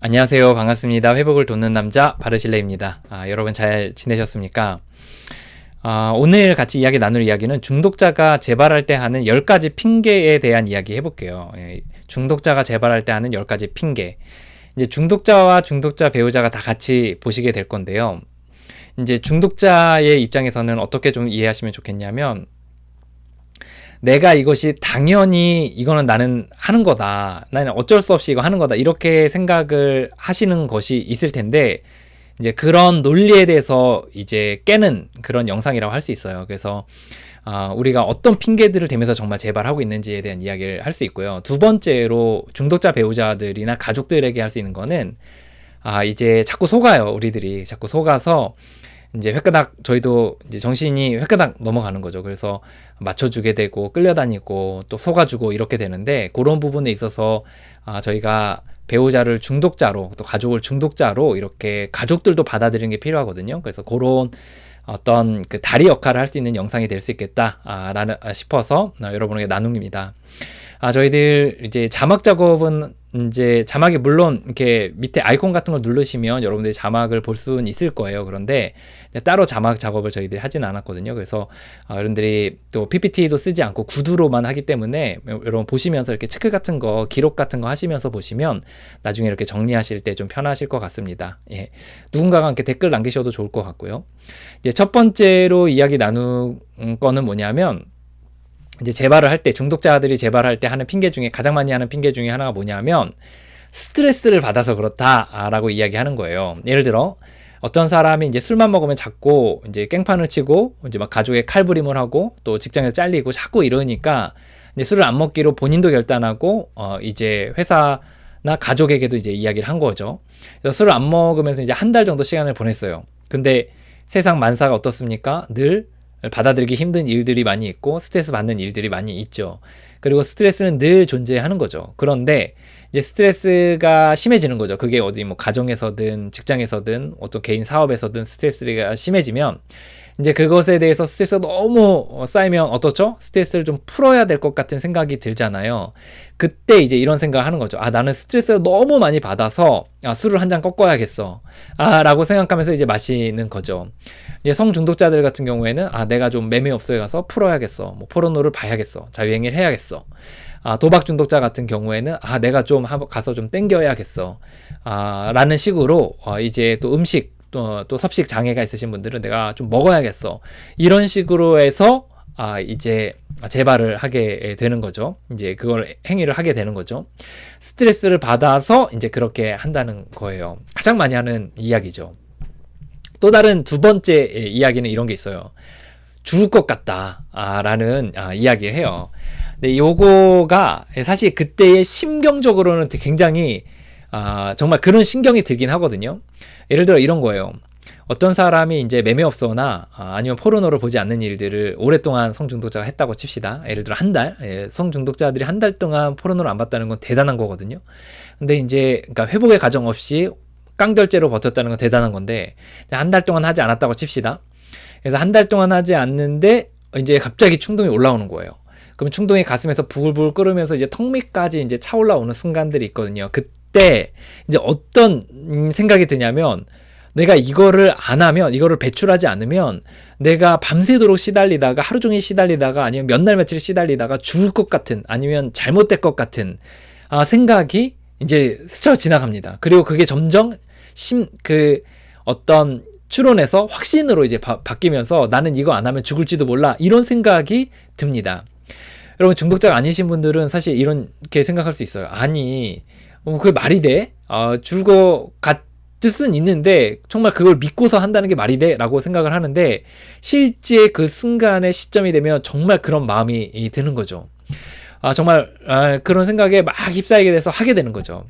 안녕하세요. 반갑습니다. 회복을 돕는 남자 바르실레입니다. 여러분 잘 지내셨습니까? 오늘 같이 이야기 나눌 이야기는 중독자가 재발할 때 하는 10가지 핑계에 대한 이야기 해볼게요. 중독자가 재발할 때 하는 10가지 핑계. 이제 중독자와 중독자 배우자가 다 같이 보시게 될 건데요. 이제 중독자의 입장에서는 어떻게 좀 이해하시면 좋겠냐면, 내가 이것이 당연히 이거는 나는 하는 거다. 나는 어쩔 수 없이 이거 하는 거다. 이렇게 생각을 하시는 것이 있을 텐데, 이제 그런 논리에 대해서 이제 깨는 그런 영상이라고 할 수 있어요. 그래서 우리가 어떤 핑계들을 대면서 정말 재발하고 있는지에 대한 이야기를 할 수 있고요. 두 번째로 중독자 배우자들이나 가족들에게 할 수 있는 거는 이제 자꾸 속아요. 우리들이 자꾸 속아서 이제 횟가닥, 저희도 이제 정신이 횟가닥 넘어가는 거죠. 그래서 맞춰주게 되고 끌려다니고 또 속아주고 이렇게 되는데, 그런 부분에 있어서 저희가 배우자를 중독자로, 또 가족을 중독자로 이렇게 가족들도 받아들이는 게 필요하거든요. 그래서 그런 어떤 그 다리 역할을 할 수 있는 영상이 될 수 있겠다 싶어서 여러분에게 나눕니다. 저희들 이제 자막 작업은, 이제 자막이 물론 이렇게 밑에 아이콘 같은 걸 누르시면 여러분들이 자막을 볼 수는 있을 거예요. 그런데 따로 자막 작업을 저희들이 하지는 않았거든요. 그래서 여러분들이 또 PPT도 쓰지 않고 구두로만 하기 때문에, 여러분 보시면서 이렇게 체크 같은 거, 기록 같은 거 하시면서 보시면 나중에 이렇게 정리하실 때 좀 편하실 것 같습니다. 누군가가 이렇게 댓글 남기셔도 좋을 것 같고요. 이제 첫 번째로 이야기 나눌 거는 뭐냐면, 이제 재발을 할 때, 중독자들이 재발할 때 하는 핑계 중에 가장 많이 하는 핑계 중에 하나가 뭐냐면, 스트레스를 받아서 그렇다라고 이야기하는 거예요. 예를 들어 어떤 사람이 이제 술만 먹으면 자꾸 이제 깽판을 치고, 이제 막 가족에 칼부림을 하고, 또 직장에서 잘리고 자꾸 이러니까 이제 술을 안 먹기로 본인도 결단하고 이제 회사나 가족에게도 이제 이야기를 한 거죠. 그래서 술을 안 먹으면서 이제 한 달 정도 시간을 보냈어요. 근데 세상 만사가 어떻습니까? 늘 받아들이기 힘든 일들이 많이 있고 스트레스 받는 일들이 많이 있죠. 그리고 스트레스는 늘 존재하는 거죠. 그런데 이제 스트레스가 심해지는 거죠. 그게 어디 뭐 가정에서든 직장에서든 어떤 개인 사업에서든 스트레스가 심해지면, 이제 그것에 대해서 스트레스가 너무 쌓이면 어떻죠? 스트레스를 좀 풀어야 될 것 같은 생각이 들잖아요. 그때 이제 이런 생각을 하는 거죠. 나는 스트레스를 너무 많이 받아서 술을 한 잔 꺾어야겠어. 라고 생각하면서 이제 마시는 거죠. 이제 성중독자들 같은 경우에는 내가 좀 매매업소에 가서 풀어야겠어. 뭐 포르노를 봐야겠어. 자유행위를 해야겠어. 도박 중독자 같은 경우에는 내가 좀 가서 좀 땡겨야겠어. 라는 식으로 이제 또 음식, 또 섭식 장애가 있으신 분들은 내가 좀 먹어야겠어. 이런 식으로 해서 이제 재발을 하게 되는 거죠. 이제 그걸 행위를 하게 되는 거죠. 스트레스를 받아서 이제 그렇게 한다는 거예요. 가장 많이 하는 이야기죠. 또 다른 두 번째 이야기는 이런 게 있어요. 죽을 것 같다 라는 이야기를 해요. 근데 요거가 사실 그때의 심경적으로는 굉장히 정말 그런 신경이 들긴 하거든요. 예를 들어 이런 거예요. 어떤 사람이 이제 매매업소나 아니면 포르노를 보지 않는 일들을 오랫동안 성중독자가 했다고 칩시다. 예를 들어 한 달, 성중독자들이 한 달 동안 포르노를 안 봤다는 건 대단한 거거든요. 근데 이제 그러니까 회복의 과정 없이 깡결제로 버텼다는 건 대단한 건데, 한 달 동안 하지 않았다고 칩시다. 그래서 한 달 동안 하지 않는데 이제 갑자기 충동이 올라오는 거예요. 그럼 충동이 가슴에서 부글부글 끓으면서 이제 턱 밑까지 이제 차올라오는 순간들이 있거든요. 그때 이제 어떤 생각이 드냐면, 내가 이거를 안 하면, 이거를 배출하지 않으면 내가 밤새도록 시달리다가, 하루 종일 시달리다가, 아니면 몇 날 며칠 시달리다가 죽을 것 같은, 아니면 잘못될 것 같은 생각이 이제 스쳐 지나갑니다. 그리고 그게 점점 어떤 추론에서 확신으로 이제 바뀌면서 나는 이거 안 하면 죽을지도 몰라, 이런 생각이 듭니다. 여러분, 중독자가 아니신 분들은 사실 이렇게 생각할 수 있어요. 아니, 그게 말이 돼? 죽을 것 같을 수는 있는데 정말 그걸 믿고서 한다는 게 말이 돼? 라고 생각을 하는데, 실제 그 순간의 시점이 되면 정말 그런 마음이 드는 거죠. 정말 그런 생각에 막 휩싸이게 돼서 하게 되는 거죠.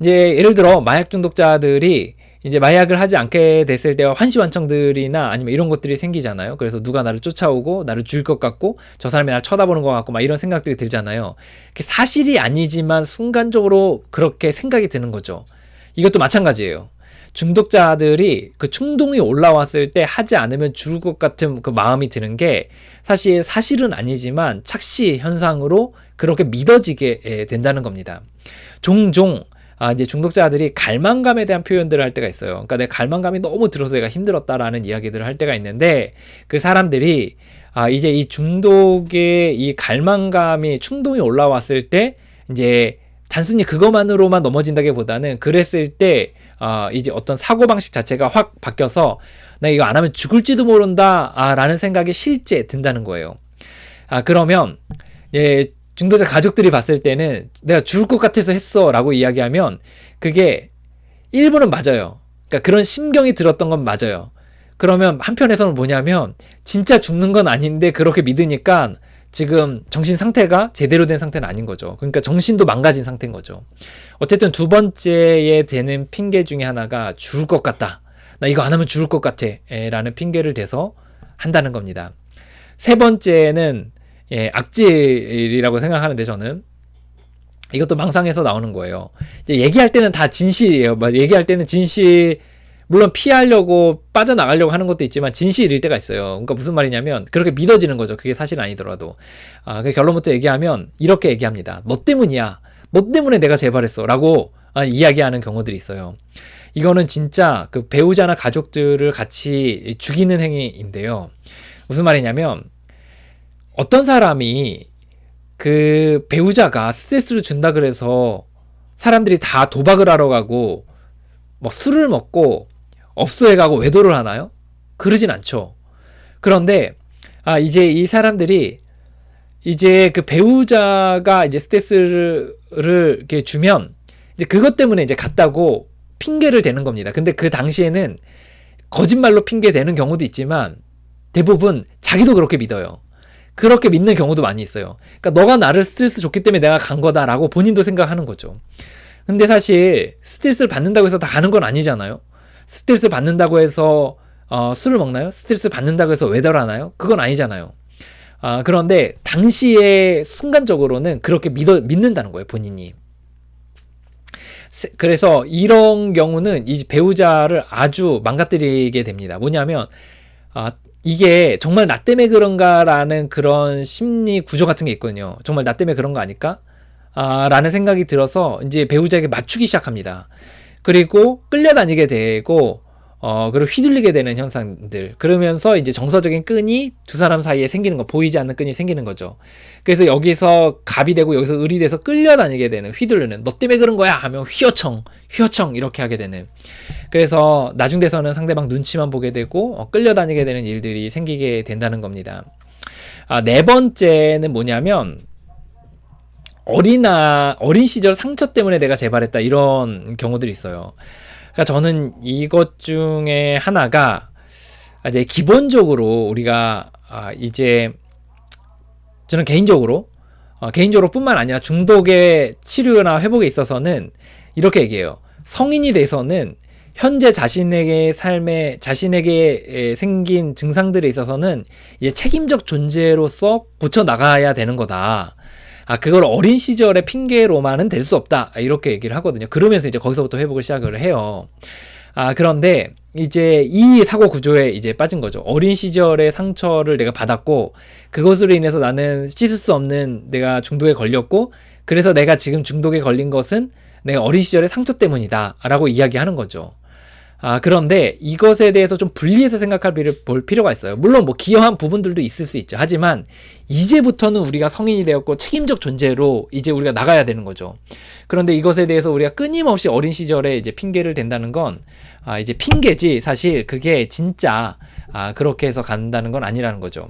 이제 예를 들어 마약 중독자들이 이제 마약을 하지 않게 됐을 때와 환시환청들이나 아니면 이런 것들이 생기잖아요. 그래서 누가 나를 쫓아오고 나를 죽일 것 같고 저 사람이 나를 쳐다보는 것 같고 막 이런 생각들이 들잖아요. 사실이 아니지만 순간적으로 그렇게 생각이 드는 거죠. 이것도 마찬가지예요. 중독자들이 그 충동이 올라왔을 때 하지 않으면 죽을 것 같은 그 마음이 드는 게 사실은 아니지만 착시 현상으로 그렇게 믿어지게 된다는 겁니다. 종종 이제 중독자들이 갈망감에 대한 표현들을 할 때가 있어요. 그러니까 내 갈망감이 너무 들어서 내가 힘들었다라는 이야기들을 할 때가 있는데, 그 사람들이 이제 이 중독의 이 갈망감이 충동이 올라왔을 때 이제 단순히 그것만으로만 넘어진다기보다는 그랬을 때 이제 어떤 사고방식 자체가 확 바뀌어서 나 이거 안 하면 죽을지도 모른다 라는 생각이 실제 든다는 거예요. 그러면 중독자 가족들이 봤을 때는 내가 죽을 것 같아서 했어 라고 이야기하면 그게 일부는 맞아요. 그러니까 그런 심경이 들었던 건 맞아요. 그러면 한편에서는 뭐냐면 진짜 죽는 건 아닌데 그렇게 믿으니까 지금 정신 상태가 제대로 된 상태는 아닌 거죠. 그러니까 정신도 망가진 상태인 거죠. 어쨌든 두 번째에 되는 핑계 중에 하나가 죽을 것 같다. 나 이거 안 하면 죽을 것 같아. 라는 핑계를 대서 한다는 겁니다. 세 번째는 악질이라고 생각하는데 저는 이것도 망상에서 나오는 거예요. 이제 얘기할 때는 다 진실이에요. 얘기할 때는 진실, 물론 피하려고 빠져나가려고 하는 것도 있지만 진실일 때가 있어요. 그러니까 무슨 말이냐면 그렇게 믿어지는 거죠. 그게 사실 아니더라도. 그 결론부터 얘기하면 이렇게 얘기합니다. 너 때문이야. 너 때문에 내가 재발했어. 라고 이야기하는 경우들이 있어요. 이거는 진짜 그 배우자나 가족들을 같이 죽이는 행위인데요. 무슨 말이냐면 어떤 사람이 그 배우자가 스트레스를 준다 그래서 사람들이 다 도박을 하러 가고 뭐 술을 먹고 업소에 가고 외도를 하나요? 그러진 않죠. 그런데 이제 이 사람들이 이제 그 배우자가 이제 스트레스를 이렇게 주면 이제 그것 때문에 이제 갔다고 핑계를 대는 겁니다. 근데 그 당시에는 거짓말로 핑계 대는 경우도 있지만 대부분 자기도 그렇게 믿어요. 그렇게 믿는 경우도 많이 있어요. 그러니까 너가 나를 스트레스 줬기 때문에 내가 간 거다라고 본인도 생각하는 거죠. 근데 사실 스트레스를 받는다고 해서 다 가는 건 아니잖아요. 스트레스 받는다고 해서 술을 먹나요? 스트레스 받는다고 해서 외도를 하나요? 그건 아니잖아요. 그런데 당시에 순간적으로는 그렇게 믿는다는 거예요, 본인이. 그래서 이런 경우는 이 배우자를 아주 망가뜨리게 됩니다. 뭐냐면 이게 정말 나 때문에 그런가라는 그런 심리 구조 같은 게 있거든요. 정말 나 때문에 그런 거 아닐까? 라는 생각이 들어서 이제 배우자에게 맞추기 시작합니다. 그리고 끌려다니게 되고 그리고 휘둘리게 되는 현상들. 그러면서 이제 정서적인 끈이 두 사람 사이에 생기는 거, 보이지 않는 끈이 생기는 거죠. 그래서 여기서 갑이 되고 여기서 을이 돼서 끌려다니게 되는, 휘둘리는, 너 때문에 그런 거야 하면 휘어청 이렇게 하게 되는. 그래서 나중 돼서는 상대방 눈치만 보게 되고 끌려다니게 되는 일들이 생기게 된다는 겁니다. 네 번째는 뭐냐면 어린 시절 상처 때문에 내가 재발했다, 이런 경우들이 있어요. 그러니까 저는 이것 중에 하나가 이제 기본적으로 우리가 이제 저는 개인적으로 뿐만 아니라 중독의 치료나 회복에 있어서는 이렇게 얘기해요. 성인이 돼서는 현재 자신에게 생긴 증상들에 있어서는 이제 책임적 존재로서 고쳐 나가야 되는 거다. 그걸 어린 시절의 핑계로만은 될 수 없다. 이렇게 얘기를 하거든요. 그러면서 이제 거기서부터 회복을 시작을 해요. 그런데 이제 이 사고 구조에 이제 빠진 거죠. 어린 시절의 상처를 내가 받았고, 그것으로 인해서 나는 씻을 수 없는 내가 중독에 걸렸고, 그래서 내가 지금 중독에 걸린 것은 내가 어린 시절의 상처 때문이다. 라고 이야기하는 거죠. 그런데 이것에 대해서 좀 분리해서 볼 필요가 있어요. 물론 뭐 기여한 부분들도 있을 수 있죠. 하지만 이제부터는 우리가 성인이 되었고 책임적 존재로 이제 우리가 나가야 되는 거죠. 그런데 이것에 대해서 우리가 끊임없이 어린 시절에 이제 핑계를 댄다는 건 이제 핑계지, 사실 그게 진짜 그렇게 해서 간다는 건 아니라는 거죠.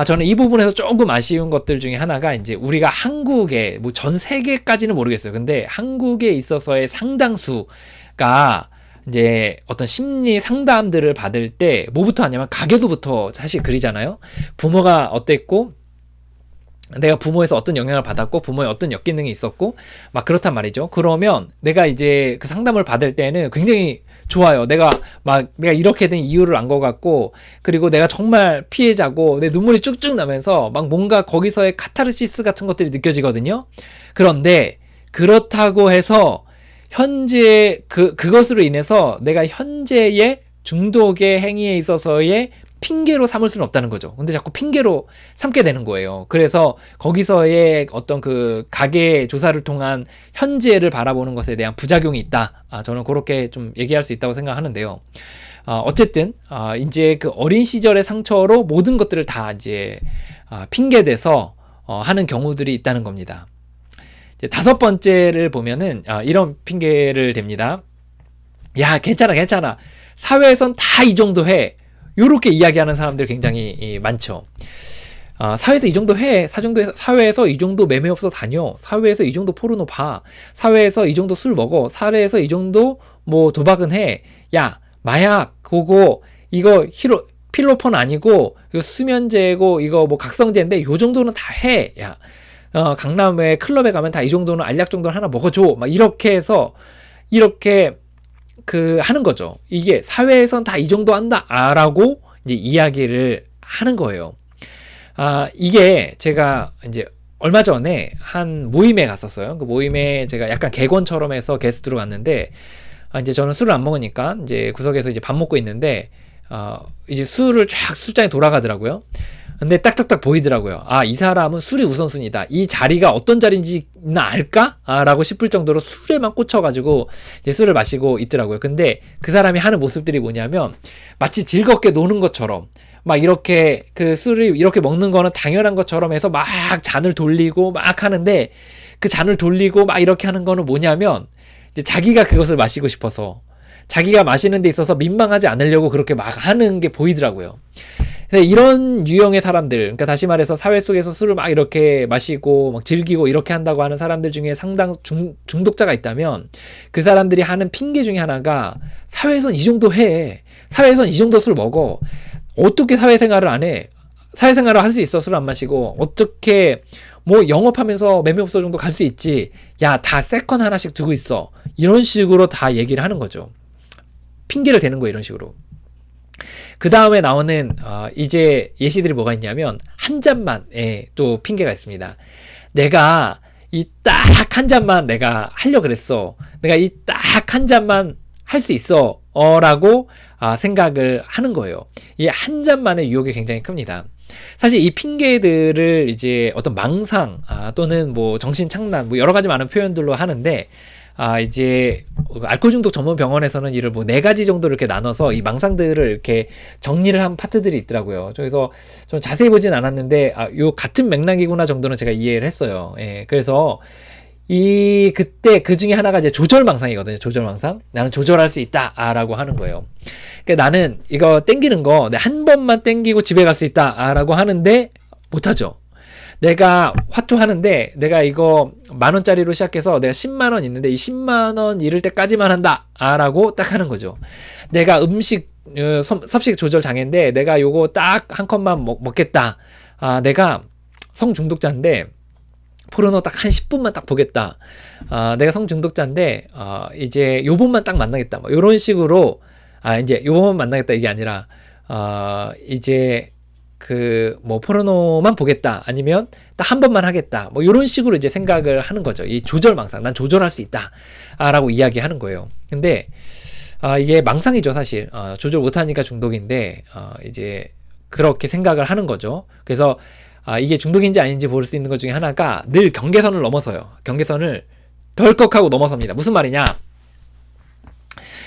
저는 이 부분에서 조금 아쉬운 것들 중에 하나가 이제 우리가 한국에, 뭐 전 세계까지는 모르겠어요. 근데 한국에 있어서의 상당수가 이제 어떤 심리 상담들을 받을 때 뭐부터 하냐면 가계도부터 사실 그리잖아요. 부모가 어땠고, 내가 부모에서 어떤 영향을 받았고, 부모의 어떤 역기능이 있었고, 막 그렇단 말이죠. 그러면 내가 이제 그 상담을 받을 때는 굉장히 좋아요. 내가 이렇게 된 이유를 안 것 같고, 그리고 내가 정말 피해자고, 내 눈물이 쭉쭉 나면서 막 뭔가 거기서의 카타르시스 같은 것들이 느껴지거든요. 그런데 그렇다고 해서 현재 그것으로 인해서 내가 현재의 중독의 행위에 있어서의 핑계로 삼을 수는 없다는 거죠. 근데 자꾸 핑계로 삼게 되는 거예요. 그래서 거기서의 어떤 그 가계 조사를 통한 현재를 바라보는 것에 대한 부작용이 있다. 저는 그렇게 좀 얘기할 수 있다고 생각하는데요. 어쨌든 이제 그 어린 시절의 상처로 모든 것들을 다 이제 핑계대서 하는 경우들이 있다는 겁니다. 이제 다섯 번째를 보면은 이런 핑계를 댑니다. 야, 괜찮아. 사회에선 다 이 정도 해. 요렇게 이야기하는 사람들 굉장히 많죠. 사회에서 이 정도 해. 사회에서 이 정도 매매업소 다녀. 사회에서 이 정도 포르노 봐. 사회에서 이 정도 술 먹어. 사회에서 이 정도 뭐 도박은 해. 야, 마약, 그거, 이거 필로폰 아니고, 이거 수면제고, 이거 뭐 각성제인데, 요 정도는 다 해. 야, 강남에 클럽에 가면 다 이 정도는 알약 정도는 하나 먹어줘. 막 이렇게 해서, 이렇게 하는 거죠. 이게 사회에선 다 이 정도 한다. 라고 이제 이야기를 하는 거예요. 이게 제가 이제 얼마 전에 한 모임에 갔었어요. 그 모임에 제가 약간 객원처럼 해서 게스트로 갔는데, 이제 저는 술을 안 먹으니까 이제 구석에서 이제 밥 먹고 있는데, 이제 술을 쫙 술잔이 돌아가더라고요. 근데 딱딱딱 보이더라고요. 이 사람은 술이 우선순위다. 이 자리가 어떤 자리인지 나 알까? 라고 싶을 정도로 술에만 꽂혀가지고 이제 술을 마시고 있더라고요. 근데 그 사람이 하는 모습들이 뭐냐면 마치 즐겁게 노는 것처럼 막 이렇게 그 술을 이렇게 먹는 거는 당연한 것처럼 해서 막 잔을 돌리고 막 하는데 그 잔을 돌리고 막 이렇게 하는 거는 뭐냐면 이제 자기가 그것을 마시고 싶어서 자기가 마시는 데 있어서 민망하지 않으려고 그렇게 막 하는 게 보이더라고요. 이런 유형의 사람들, 그러니까 다시 말해서 사회 속에서 술을 막 이렇게 마시고 막 즐기고 이렇게 한다고 하는 사람들 중에 상당 중독자가 있다면 그 사람들이 하는 핑계 중에 하나가 사회에선 이 정도 해. 사회에선 이 정도 술 먹어. 어떻게 사회생활을 안 해? 사회생활을 할 수 있어, 술 안 마시고. 어떻게 뭐 영업하면서 매매업소 정도 갈 수 있지. 야, 다 세컨 하나씩 두고 있어. 이런 식으로 다 얘기를 하는 거죠. 핑계를 대는 거예요, 이런 식으로. 그 다음에 나오는 이제 예시들이 뭐가 있냐면 한 잔만에 또 핑계가 있습니다. 내가 이 딱 한 잔만 내가 하려고 그랬어. 내가 이 딱 한 잔만 할 수 있어. 라고 생각을 하는 거예요. 이 한 잔만의 유혹이 굉장히 큽니다. 사실 이 핑계들을 이제 어떤 망상 또는 뭐 정신착란 뭐 여러 가지 많은 표현들로 하는데 이제 알코올 중독 전문 병원에서는 이를 뭐 4가지 정도 이렇게 나눠서 이 망상들을 이렇게 정리를 한 파트들이 있더라고요. 그래서 좀 자세히 보진 않았는데 요 같은 맥락이구나 정도는 제가 이해를 했어요. 예, 그래서 그때 그 중에 하나가 이제 조절망상이거든요. 조절망상. 나는 조절할 수 있다라고 하는 거예요. 그러니까 나는 이거 땡기는 거 한 번만 땡기고 집에 갈 수 있다라고 하는데 못하죠. 내가 화투하는데 내가 이거 10,000원짜리로 시작해서 내가 10만원 있는데 이 10만원 이를 때까지만 한다 라고 딱 하는 거죠. 내가 섭식 조절 장애인데 내가 요거 딱 한 컵만 먹겠다. 내가 성중독자인데 포르노 딱 한 10분만 딱 보겠다. 내가 성중독자인데 이제 요번만 딱 만나겠다. 뭐 요런 식으로 이제 요번만 만나겠다 이게 아니라 이제 뭐 포르노만 보겠다 아니면 딱 한 번만 하겠다 뭐 이런 식으로 이제 생각을 하는 거죠. 이 조절망상, 난 조절할 수 있다 라고 이야기하는 거예요. 근데 이게 망상이죠. 사실 조절 못하니까 중독인데 이제 그렇게 생각을 하는 거죠. 그래서 이게 중독인지 아닌지 볼 수 있는 것 중에 하나가 늘 경계선을 넘어서요. 경계선을 덜컥하고 넘어섭니다. 무슨 말이냐,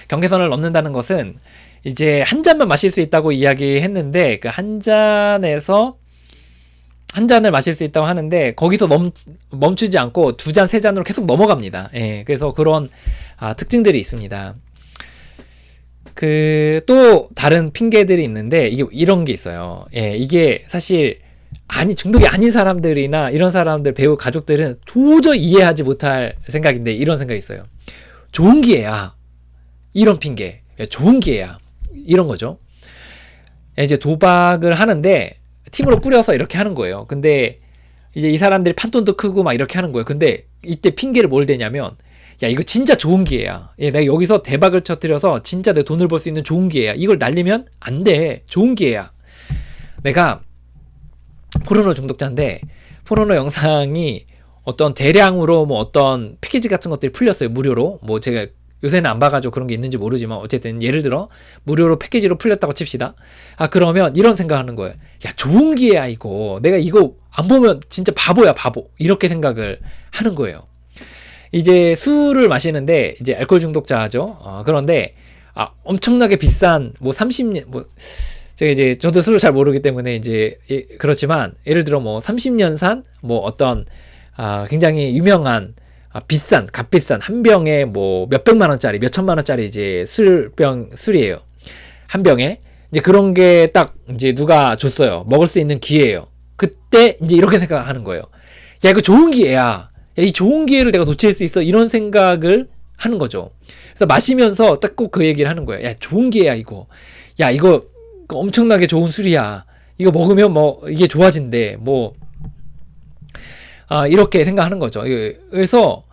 경계선을 넘는다는 것은 이제 한 잔만 마실 수 있다고 이야기했는데 그 한 잔에서 한 잔을 마실 수 있다고 하는데 거기서 멈추지 않고 2잔, 3잔으로 계속 넘어갑니다. 예, 그래서 그런 특징들이 있습니다. 또 다른 핑계들이 있는데 이게 이런 게 있어요. 예, 이게 사실 중독이 아닌 사람들이나 이런 사람들 배우 가족들은 도저히 이해하지 못할 생각인데 이런 생각이 있어요. 좋은 기회야. 이런 핑계. 좋은 기회야. 이런 거죠. 이제 도박을 하는데 팀으로 꾸려서 이렇게 하는 거예요. 근데 이제 이 사람들이 판돈도 크고 막 이렇게 하는 거예요. 근데 이때 핑계를 뭘 대냐면 야, 이거 진짜 좋은 기회야. 내가 여기서 대박을 터뜨려서 진짜 내 돈을 벌 수 있는 좋은 기회야. 이걸 날리면 안 돼. 좋은 기회야. 내가 포르노 중독자인데 포르노 영상이 어떤 대량으로 뭐 어떤 패키지 같은 것들이 풀렸어요. 무료로. 뭐 제가 요새는 안 봐가지고 그런 게 있는지 모르지만 어쨌든 예를 들어 무료로 패키지로 풀렸다고 칩시다. 그러면 이런 생각하는 거예요. 야, 좋은 기회야 이거. 내가 이거 안 보면 진짜 바보야 바보. 이렇게 생각을 하는 거예요. 이제 술을 마시는데 이제 알코올 중독자죠. 그런데 엄청나게 비싼 뭐 30년 제가 이제 저도 술을 잘 모르기 때문에 이제 그렇지만 예를 들어 뭐 30년산 뭐 어떤 굉장히 유명한 비싼 값비싼 한 병에 뭐 몇백만 원짜리 몇천만 원짜리 이제 술이에요. 한 병에 이제 그런 게 딱 이제 누가 줬어요. 먹을 수 있는 기회예요. 그때 이제 이렇게 생각하는 거예요. 야, 이거 좋은 기회야. 야, 이 좋은 기회를 내가 놓칠 수 있어. 이런 생각을 하는 거죠. 그래서 마시면서 딱 꼭 그 얘기를 하는 거예요. 야, 좋은 기회야 이거. 야, 이거 엄청나게 좋은 술이야. 이거 먹으면 뭐 이게 좋아진대. 뭐 이렇게 생각하는 거죠. 그래서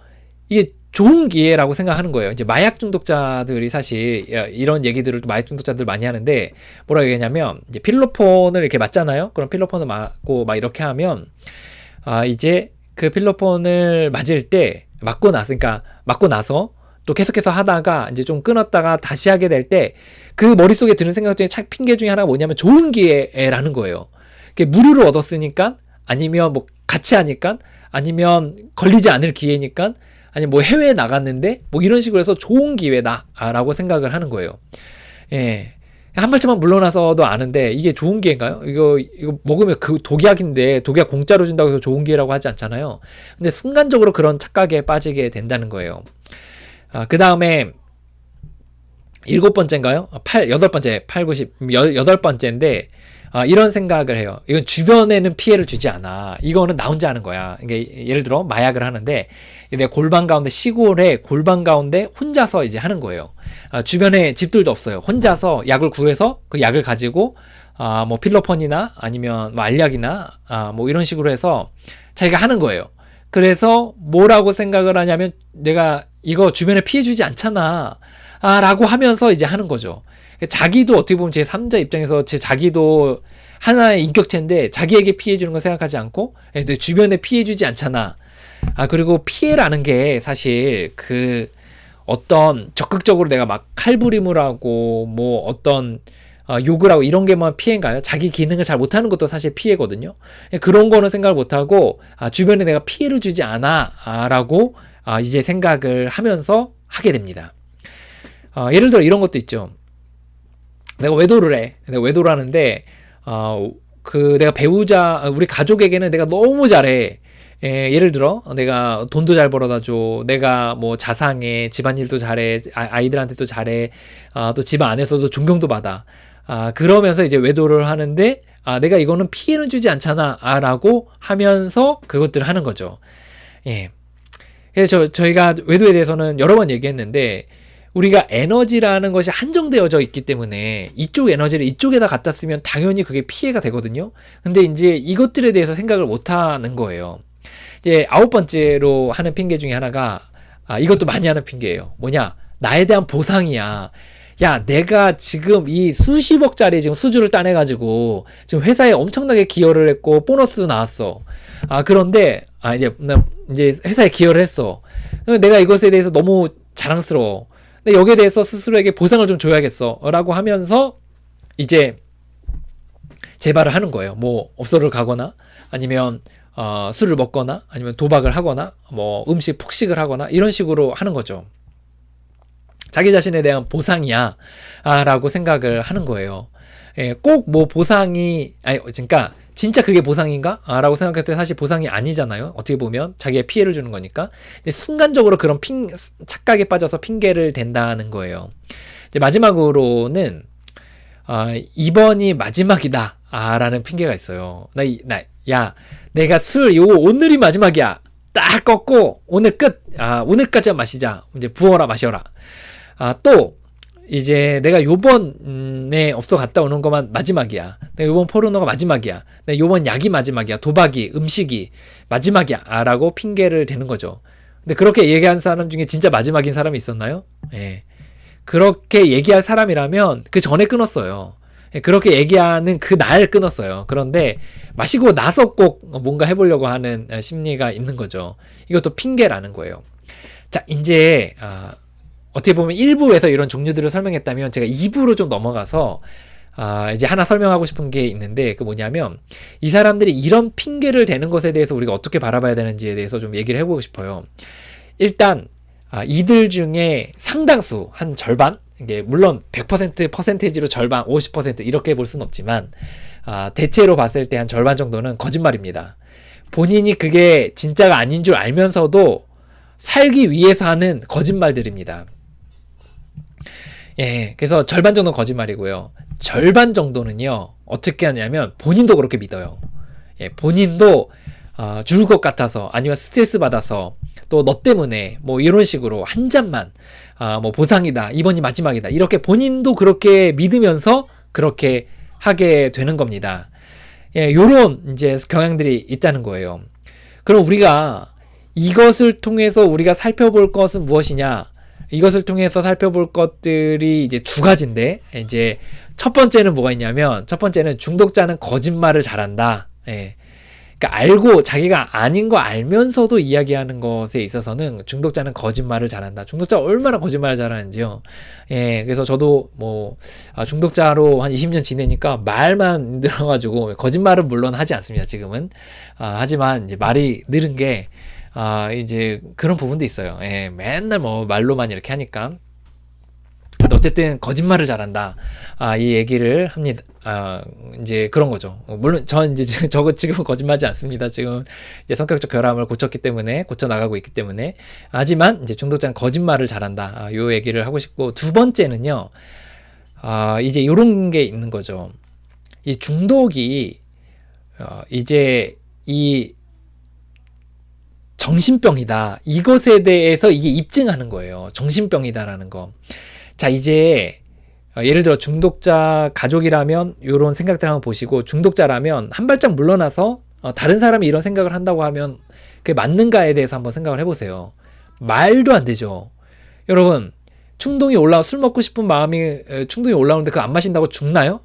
이게 좋은 기회라고 생각하는 거예요. 이제 마약 중독자들이 사실 이런 얘기들을 마약 중독자들 많이 하는데 뭐라고 얘기하냐면 이제 필로폰을 이렇게 맞잖아요. 그럼 필로폰을 맞고 막 이렇게 하면 이제 그 필로폰을 맞을 때 맞고 나서 또 계속해서 하다가 이제 좀 끊었다가 다시 하게 될 때 그 머릿속에 드는 생각 중에 핑계 중에 하나가 뭐냐면 좋은 기회라는 거예요. 무료로 얻었으니까 아니면 뭐 같이 하니까 아니면 걸리지 않을 기회니까 아니면 뭐 해외에 나갔는데 뭐 이런 식으로 해서 좋은 기회다라고 생각을 하는 거예요. 예. 한 발짝만 물러나서도 아는데 이게 좋은 기회인가요? 이거 먹으면 그 독약인데 독약 공짜로 준다고 해서 좋은 기회라고 하지 않잖아요. 근데 순간적으로 그런 착각에 빠지게 된다는 거예요. 그 다음에 7번째인가요? 8번째인데 이런 생각을 해요. 이건 주변에는 피해를 주지 않아. 이거는 나 혼자 하는 거야. 이게 예를 들어 마약을 하는데 내 골방 가운데 시골에 골방 가운데 혼자서 이제 하는 거예요. 주변에 집들도 없어요. 혼자서 약을 구해서 그 약을 가지고 뭐 필로폰이나 아니면 뭐 알약이나 뭐 이런 식으로 해서 자기가 하는 거예요. 그래서 뭐라고 생각을 하냐면 내가 이거 주변에 피해 주지 않잖아. 라고 하면서 이제 하는 거죠. 자기도 어떻게 보면 제 3자 입장에서 자기도 하나의 인격체인데 자기에게 피해 주는 거 생각하지 않고 내 주변에 피해 주지 않잖아. 그리고 피해라는 게 사실 그 어떤 적극적으로 내가 막 칼부림을 하고 뭐 어떤 욕을 하고 이런 게만 피해인가요? 자기 기능을 잘 못하는 것도 사실 피해거든요. 그런 거는 생각을 못하고 주변에 내가 피해를 주지 않아 라고 이제 생각을 하면서 하게 됩니다. 예를 들어 이런 것도 있죠. 내가 외도를 해. 내가 외도를 하는데 내가 배우자 우리 가족에게는 내가 너무 잘해. 예를 들어 내가 돈도 잘 벌어다 줘. 내가 뭐 자상해. 집안일도 잘해. 아이들한테도 잘해. 또 집안 안에서도 존경도 받아. 그러면서 이제 외도를 하는데 내가 이거는 피해는 주지 않잖아 라고 하면서 그것들을 하는 거죠. 예. 그래서 저희가 외도에 대해서는 여러 번 얘기했는데 우리가 에너지라는 것이 한정되어져 있기 때문에 이쪽 에너지를 이쪽에다 갖다 쓰면 당연히 그게 피해가 되거든요. 근데 이제 이것들에 대해서 생각을 못 하는 거예요. 이제 9번째로 하는 핑계 중에 하나가 이것도 많이 하는 핑계예요. 뭐냐? 나에 대한 보상이야. 야, 내가 지금 이 수십억짜리 지금 수주를 따내가지고 지금 회사에 엄청나게 기여를 했고 보너스도 나왔어. 그런데 이제 회사에 기여를 했어. 내가 이것에 대해서 너무 자랑스러워. 근데 여기에 대해서 스스로에게 보상을 좀 줘야겠어 라고 하면서 이제 재발을 하는 거예요. 뭐 업소를 가거나 아니면 술을 먹거나 아니면 도박을 하거나 뭐 음식 폭식을 하거나 이런 식으로 하는 거죠. 자기 자신에 대한 보상이야 라고 생각을 하는 거예요. 꼭 뭐 보상이 그러니까 진짜 그게 보상인가? 라고 생각했을 때 사실 보상이 아니잖아요. 어떻게 보면 자기의 피해를 주는 거니까. 순간적으로 그런 착각에 빠져서 핑계를 댄다는 거예요. 이제 마지막으로는 이번이 마지막이다 라는 핑계가 있어요. 야, 내가 오늘이 마지막이야. 딱 꺾고 오늘 끝. 오늘까지만 마시자. 이제 부어라 마셔라. 또 이제 내가 요번에 업소 갔다 오는 것만 마지막이야. 내가 요번 포르노가 마지막이야. 내가 요번 약이 마지막이야. 도박이, 음식이 마지막이야. 라고 핑계를 대는 거죠. 근데 그렇게 얘기한 사람 중에 진짜 마지막인 사람이 있었나요? 예. 그렇게 얘기할 사람이라면 그 전에 끊었어요. 예, 그렇게 얘기하는 그 날 끊었어요. 그런데 마시고 나서 꼭 뭔가 해보려고 하는 심리가 있는 거죠. 이것도 핑계라는 거예요. 자, 이제 어떻게 보면 1부에서 이런 종류들을 설명했다면 제가 2부로 좀 넘어가서 이제 하나 설명하고 싶은 게 있는데, 그 뭐냐면 이 사람들이 이런 핑계를 대는 것에 대해서 우리가 어떻게 바라봐야 되는지에 대해서 좀 얘기를 해보고 싶어요. 일단 이들 중에 상당수, 한 절반, 이게 물론 100% 퍼센테이지로 절반, 50% 이렇게 볼 수는 없지만 대체로 봤을 때 한 절반 정도는 거짓말입니다. 본인이 그게 진짜가 아닌 줄 알면서도 살기 위해서 하는 거짓말들입니다. 예, 그래서 절반 정도는 거짓말이고요. 절반 정도는요, 어떻게 하냐면 본인도 그렇게 믿어요. 예, 본인도 죽을 것 같아서, 아니면 스트레스 받아서, 또 너 때문에 뭐 이런 식으로 한 잔만 뭐 보상이다, 이번이 마지막이다, 이렇게 본인도 그렇게 믿으면서 그렇게 하게 되는 겁니다. 예, 요런 이제 경향들이 있다는 거예요. 그럼 우리가 이것을 통해서 우리가 살펴볼 것은 무엇이냐? 이것을 통해서 살펴볼 것들이 이제 두 가지인데, 이제 첫 번째는 뭐가 있냐면, 첫 번째는 중독자는 거짓말을 잘한다. 예. 그러니까 알고, 자기가 아닌 거 알면서도 이야기하는 것에 있어서는 중독자는 거짓말을 잘한다. 중독자가 얼마나 거짓말을 잘하는지요. 예, 그래서 저도 뭐 중독자로 한 20년 지내니까 말만 늘어가지고, 거짓말은 물론 하지 않습니다, 지금은. 하지만 이제 말이 늘은 게 이제 그런 부분도 있어요. 예, 맨날 뭐 말로만 이렇게 하니까. 어쨌든 거짓말을 잘한다. 이 얘기를 합니다. 이제 그런 거죠. 물론 전 이제 지금은 거짓말하지 않습니다. 지금 이제 성격적 결함을 고쳐 나가고 있기 때문에. 하지만 이제 중독자는 거짓말을 잘한다. 요 얘기를 하고 싶고, 두 번째는요. 이제 요런 게 있는 거죠. 이 중독이 이제 이 정신병이다, 이것에 대해서 이게 입증하는 거예요. 정신병이다라는 거. 자, 이제 예를 들어 중독자 가족이라면 이런 생각들 한번 보시고, 중독자라면 한 발짝 물러나서 다른 사람이 이런 생각을 한다고 하면 그게 맞는가에 대해서 한번 생각을 해보세요. 말도 안 되죠. 여러분, 술 먹고 싶은 마음이 충동이 올라오는데 그거 안 마신다고 죽나요?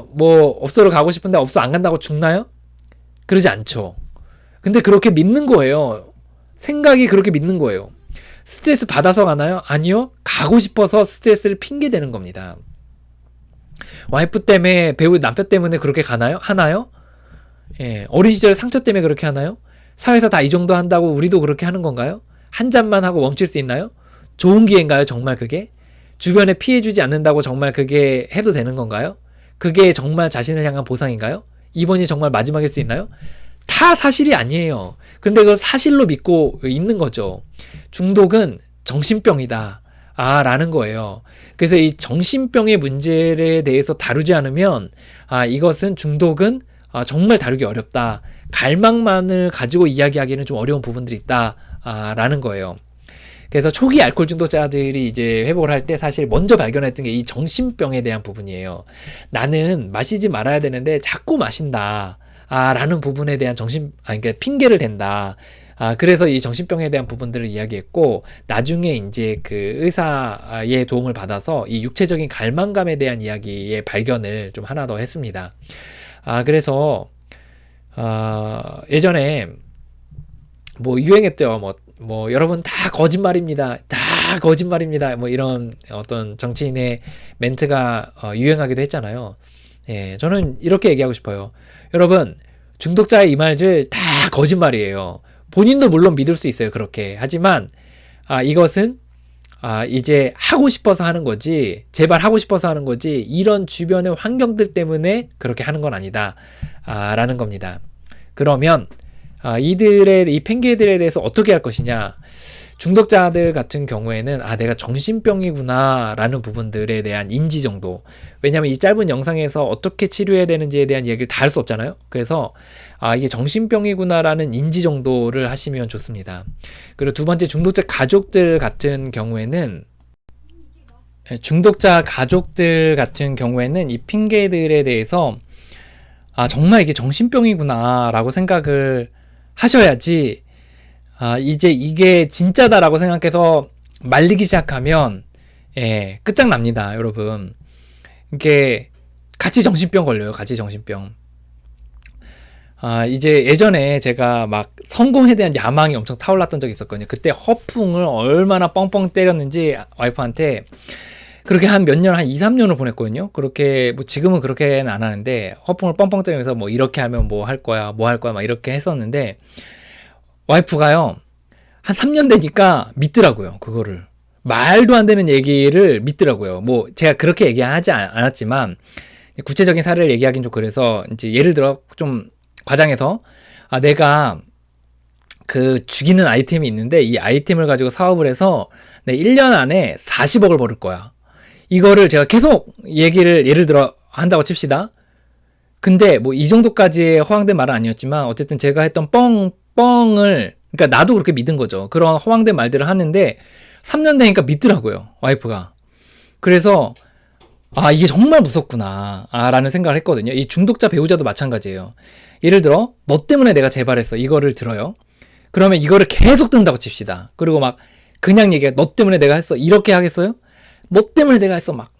뭐 업소를 가고 싶은데 업소 안 간다고 죽나요? 그러지 않죠. 근데 그렇게 믿는 거예요. 생각이 그렇게 믿는 거예요. 스트레스 받아서 가나요? 아니요. 가고 싶어서 스트레스를 핑계 대는 겁니다. 와이프 때문에, 배우 남편 때문에 그렇게 하나요? 예, 어린 시절 상처 때문에 그렇게 하나요? 사회에서 다 이 정도 한다고 우리도 그렇게 하는 건가요? 한 잔만 하고 멈출 수 있나요? 좋은 기회인가요, 정말 그게? 주변에 피해주지 않는다고 정말 그게 해도 되는 건가요? 그게 정말 자신을 향한 보상인가요? 이번이 정말 마지막일 수 있나요? 다 사실이 아니에요. 근데 그걸 사실로 믿고 있는 거죠. 중독은 정신병이다 라는 거예요. 그래서 이 정신병의 문제에 대해서 다루지 않으면 이것은 중독은 정말 다루기 어렵다, 갈망만을 가지고 이야기하기는 좀 어려운 부분들이 있다 라는 거예요. 그래서 초기 알코올 중독자들이 이제 회복을 할 때 사실 먼저 발견했던 게 이 정신병에 대한 부분이에요. 나는 마시지 말아야 되는데 자꾸 마신다 라는 부분에 대한 그러니까 핑계를 댄다. 그래서 이 정신병에 대한 부분들을 이야기했고, 나중에 이제 그 의사의 도움을 받아서 이 육체적인 갈망감에 대한 이야기의 발견을 좀 하나 더 했습니다. 그래서 예전에 뭐 유행했죠. 뭐 여러분 다 거짓말입니다. 다 거짓말입니다. 뭐 이런 어떤 정치인의 멘트가 유행하기도 했잖아요. 예, 저는 이렇게 얘기하고 싶어요. 여러분, 중독자의 이 말들 다 거짓말이에요. 본인도 물론 믿을 수 있어요, 그렇게. 하지만 이것은 이제 하고 싶어서 하는 거지, 제발 하고 싶어서 하는 거지, 이런 주변의 환경들 때문에 그렇게 하는 건 아니다 라는 겁니다. 그러면 이들의 이 핑계들에 대해서 어떻게 할 것이냐. 중독자들 같은 경우에는 내가 정신병이구나 라는 부분들에 대한 인지 정도. 왜냐하면 이 짧은 영상에서 어떻게 치료해야 되는지에 대한 얘기를 다 할 수 없잖아요. 그래서 이게 정신병이구나 라는 인지 정도를 하시면 좋습니다. 그리고 두 번째, 중독자 가족들 같은 경우에는 이 핑계들에 대해서 정말 이게 정신병이구나 라고 생각을 하셔야지, 이제 이게 진짜다라고 생각해서 말리기 시작하면 끝장납니다, 여러분. 이게 같이 정신병 걸려요. 같이 정신병. 이제 예전에 제가 막 성공에 대한 야망이 엄청 타올랐던 적이 있었거든요. 그때 허풍을 얼마나 뻥뻥 때렸는지 와이프한테 그렇게 한 몇 년, 한 2, 3년을 보냈거든요. 그렇게, 뭐 지금은 그렇게는 안 하는데, 허풍을 뻥뻥 때리면서 뭐 이렇게 하면 뭐 할 거야, 뭐 할 거야, 막 이렇게 했었는데, 와이프가요, 한 3년 되니까 믿더라고요, 그거를. 말도 안 되는 얘기를 믿더라고요. 뭐 제가 그렇게 얘기하지 않았지만, 구체적인 사례를 얘기하긴 좀 그래서, 이제 예를 들어 좀 과장해서, 내가 그 죽이는 아이템이 있는데, 이 아이템을 가지고 사업을 해서, 내 1년 안에 40억을 벌을 거야. 이거를 제가 계속 예를 들어 한다고 칩시다. 근데 뭐 이 정도까지의 허황된 말은 아니었지만 어쨌든 제가 했던 뻥을 그러니까 나도 그렇게 믿은 거죠. 그런 허황된 말들을 하는데 3년 되니까 믿더라고요. 와이프가. 그래서 이게 정말 무섭구나 라는 생각을 했거든요. 이 중독자 배우자도 마찬가지예요. 예를 들어 너 때문에 내가 재발했어. 이거를 들어요. 그러면 이거를 계속 든다고 칩시다. 그리고 막 그냥 얘기해. 너 때문에 내가 했어. 이렇게 하겠어요? 너 때문에 내가 했어. 막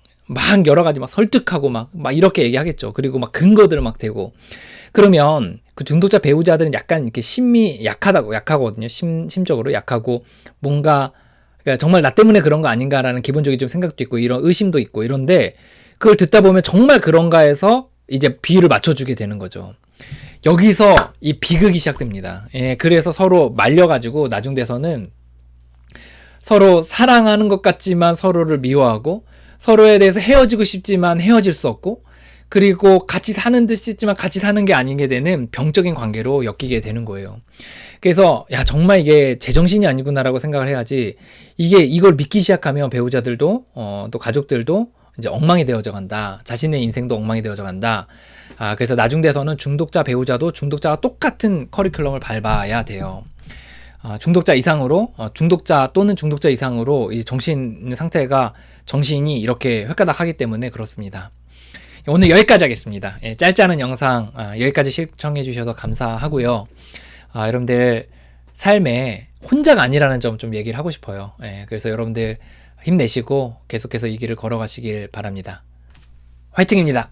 여러 가지 막 설득하고 막 이렇게 얘기하겠죠. 그리고 막 근거들을 막 대고. 그러면 그 중독자 배우자들은 약간 이렇게 심이 약하거든요. 심적으로 약하고 뭔가 그러니까 정말 나 때문에 그런 거 아닌가라는 기본적인 좀 생각도 있고 이런 의심도 있고 이런데 그걸 듣다 보면 정말 그런가 해서 이제 비율을 맞춰주게 되는 거죠. 여기서 이 비극이 시작됩니다. 예, 그래서 서로 말려가지고 나중 돼서는 서로 사랑하는 것 같지만 서로를 미워하고 서로에 대해서 헤어지고 싶지만 헤어질 수 없고 그리고 같이 사는 듯 싶지만 같이 사는 게 아니게 되는 병적인 관계로 엮이게 되는 거예요. 그래서 정말 이게 제정신이 아니구나라고 생각을 해야지 이걸 믿기 시작하면 배우자들도 또 가족들도 이제 엉망이 되어져 간다. 자신의 인생도 엉망이 되어져 간다. 그래서 나중 돼서는 중독자 배우자도 중독자와 똑같은 커리큘럼을 밟아야 돼요. 중독자 이상으로 중독자 또는 중독자 이상으로 이 정신 상태가 정신이 이렇게 획가닥 하기 때문에 그렇습니다. 오늘 여기까지 하겠습니다. 짧지 않은 영상 여기까지 시청해 주셔서 감사하고요. 여러분들 삶에 혼자가 아니라는 점 좀 얘기를 하고 싶어요. 그래서 여러분들 힘내시고 계속해서 이 길을 걸어가시길 바랍니다. 화이팅입니다.